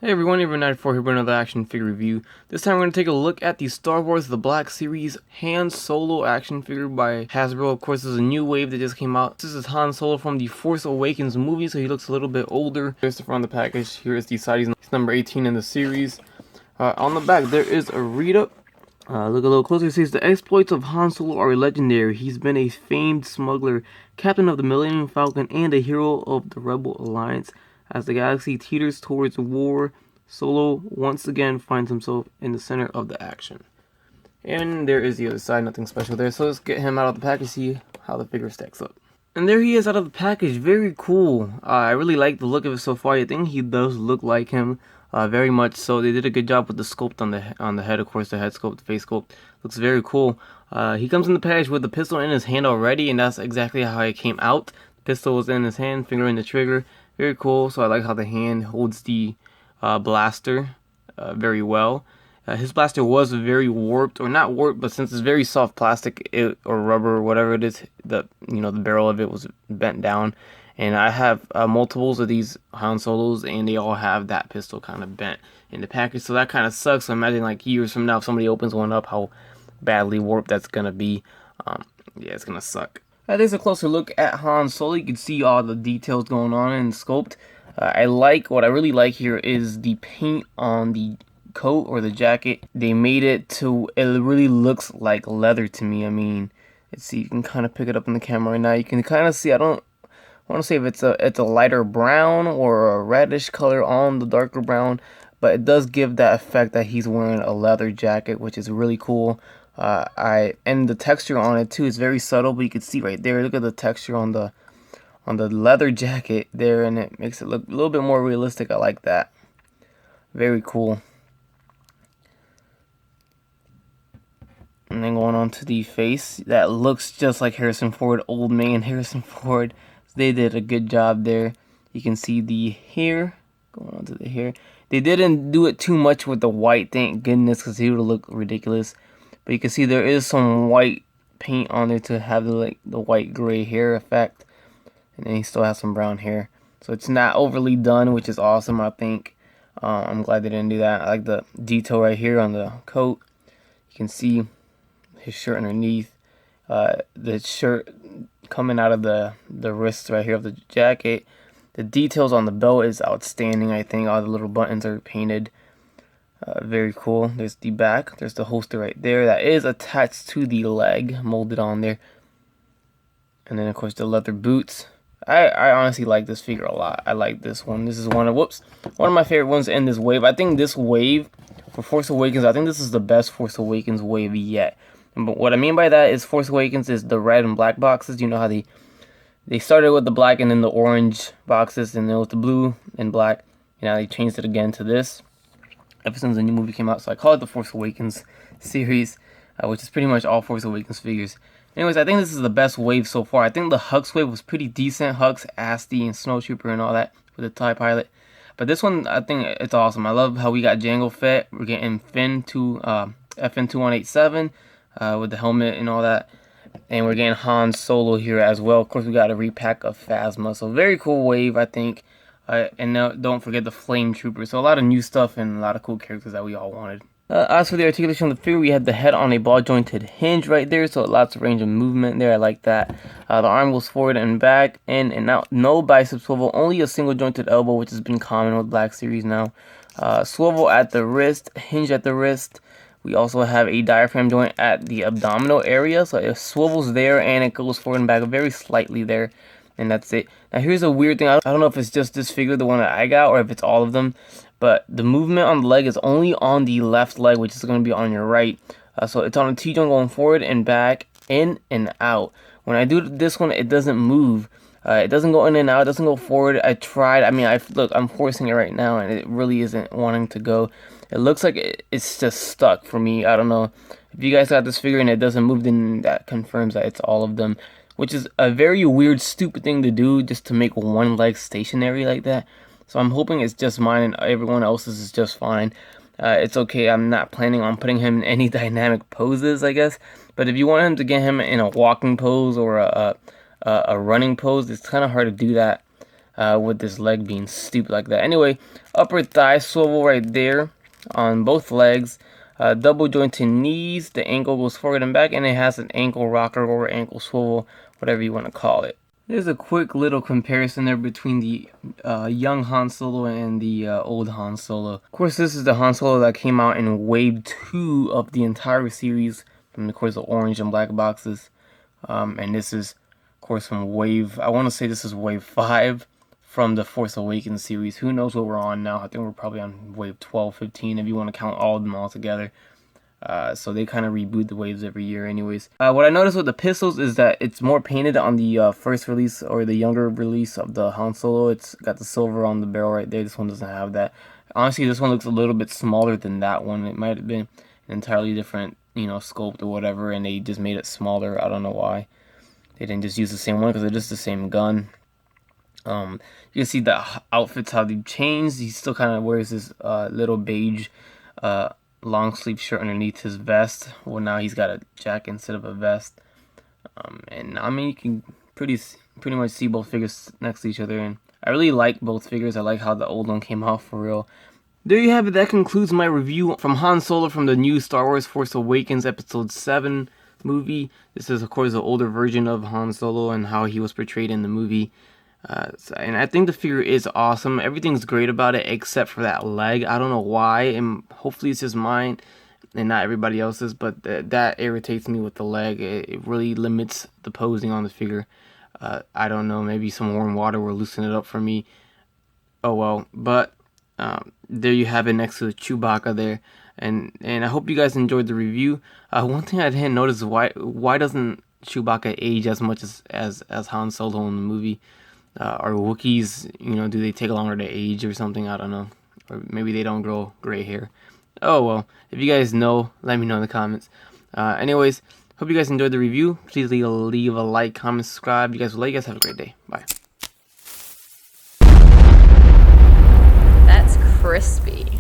Hey everyone, Every94 here with another action figure review. This time we're going to take a look at the Star Wars The Black Series Han Solo action figure by Hasbro. Of course, there's a new wave that just came out. This is Han Solo from the Force Awakens movie, so he looks a little bit older. Here's the front of the package. Here is the side. He's number 18 in the series. On the back, there is a read-up. Look a little closer. It says, the exploits of Han Solo are legendary. He's been a famed smuggler, captain of the Millennium Falcon, and a hero of the Rebel Alliance. As the galaxy teeters towards war, Solo once again finds himself in the center of the action. And there is the other side, nothing special there. So let's get him out of the package, see how the figure stacks up. And there he is out of the package, very cool. I really like the look of it so far. I think he does look like him, very much so. They did a good job with the sculpt on the head, of course, the head sculpt, the face sculpt. Looks very cool. He comes in the package with the pistol in his hand already, and that's exactly how it came out. The pistol was in his hand, finger in the trigger. Very cool. So I like how the hand holds the blaster very well. His blaster was very warped, or not warped, but since it's very soft plastic or rubber or whatever it is, the barrel of it was bent down. And I have multiples of these Han Solos, and they all have that pistol kind of bent in the package. So that kind of sucks. So imagine like years from now, if somebody opens one up, how badly warped that's gonna be. Yeah, it's gonna suck. There's a closer look at Han Solo. You can see all the details going on in the sculpt. What I really like here is the paint on the coat or the jacket. They made it to, it really looks like leather to me. I mean, let's see, you can kind of pick it up in the camera right now. You can kind of see, I don't want to say if it's a lighter brown or a reddish color on the darker brown, but it does give that effect that he's wearing a leather jacket, which is really cool. And the texture on it too is very subtle, but you can see right there, look at the texture on the leather jacket there, and it makes it look a little bit more realistic. I like that. Very cool. And then going on to the face, that looks just like Harrison Ford, old man Harrison Ford. They did a good job there. You can see the hair, going on to the hair. They didn't do it too much with the white, thank goodness, because he would look ridiculous. But you can see there is some white paint on there to have the white gray hair effect. And then he still has some brown hair. So it's not overly done, which is awesome, I think. I'm glad they didn't do that. I like the detail right here on the coat. You can see his shirt underneath. The shirt coming out of the wrists right here of the jacket. The details on the belt is outstanding, I think. All the little buttons are painted. Very cool. There's the back. There's the holster right there. That is attached to the leg, molded on there. And then, of course, the leather boots. I honestly like this figure a lot. I like this one. This is one of my favorite ones in this wave. I think this wave for Force Awakens, I think this is the best Force Awakens wave yet. But what I mean by that is Force Awakens is the red and black boxes. You know how they started with the black and then the orange boxes, and then with the blue and black. You know, they changed it again to this ever since the new movie came out. So I call it the Force Awakens series, which is pretty much all Force Awakens figures. Anyways, I think this is the best wave so far. I think the Hux wave was pretty decent. Hux, Asti, and Snowtrooper and all that with the TIE Pilot. But this one, I think it's awesome. I love how we got Jango Fett. We're getting Finn to FN2187 with the helmet and all that. And we're getting Han Solo here as well. Of course, we got a repack of Phasma. So very cool wave, I think. And now, don't forget the Flame Trooper. So a lot of new stuff and a lot of cool characters that we all wanted. As for the articulation of the figure, we had the head on a ball jointed hinge right there, so lots of range of movement there. I like that. The arm goes forward and back, and out. No bicep swivel, only a single jointed elbow, which has been common with Black Series now. Swivel at the wrist, hinge at the wrist. We also have a diaphragm joint at the abdominal area, so it swivels there and it goes forward and back very slightly there. And that's it. Now here's a weird thing. I don't know if it's just this figure, the one that I got, or if it's all of them. But the movement on the leg is only on the left leg, which is going to be on your right. So it's on a T-joint going forward and back, in and out. When I do this one, it doesn't move. It doesn't go in and out. It doesn't go forward. I tried. I mean, look, I'm forcing it right now, and it really isn't wanting to go. It looks like it's just stuck for me. I don't know. If you guys got this figure and it doesn't move, then that confirms that it's all of them. Which is a very weird, stupid thing to do, just to make one leg stationary like that. So I'm hoping it's just mine and everyone else's is just fine. It's okay. I'm not planning on putting him in any dynamic poses, I guess. But if you want him to get him in a walking pose or a running pose, it's kind of hard to do that. with this leg being stupid like that. Anyway, upper thigh swivel right there on both legs. Double jointed knees, the ankle goes forward and back, and it has an ankle rocker or ankle swivel, whatever you want to call it. There's a quick little comparison there between the young Han Solo and the old Han Solo. Of course, this is the Han Solo that came out in Wave 2 of the entire series, from of course the orange and black boxes. And this is, of course, from Wave, I want to say this is Wave 5 from the Force Awakens series. Who knows what we're on now? I think we're probably on Wave 12, 15, if you want to count all of them all together. So they kind of reboot the waves every year anyways. What I noticed with the pistols is that it's more painted on the first release, or the younger release of the Han Solo. It's got the silver on the barrel right there. This one doesn't have that. Honestly, this one looks a little bit smaller than that one. It might have been an entirely different, sculpt or whatever, and they just made it smaller. I don't know why. They didn't just use the same one, because it is the same gun. You can see the outfits, how they've changed. He still kind of wears this little beige long sleeve shirt underneath his vest. Well, now he's got a jacket instead of a vest. And I mean, you can pretty much see both figures next to each other, and I really like both figures. I like how the old one came out for real. There you have it. That concludes my review from Han Solo from the new Star Wars Force Awakens Episode 7 movie. This is, of course, the older version of Han Solo and how he was portrayed in the movie. And I think the figure is awesome. Everything's great about it except for that leg. I don't know why, and hopefully it's just mine and not everybody else's, but that irritates me with the leg. It really limits the posing on the figure. I don't know, maybe some warm water will loosen it up for me. Oh well, but there you have it next to the Chewbacca there. And I hope you guys enjoyed the review. One thing I didn't notice is why doesn't Chewbacca age as much as Han Solo in the movie? Are Wookiees, do they take longer to age or something? I don't know. Or maybe they don't grow gray hair. Oh well, if you guys know, let me know in the comments. Anyways, hope you guys enjoyed the review. Please leave a like, comment, subscribe. You guys will like. You guys have a great day. Bye. That's crispy.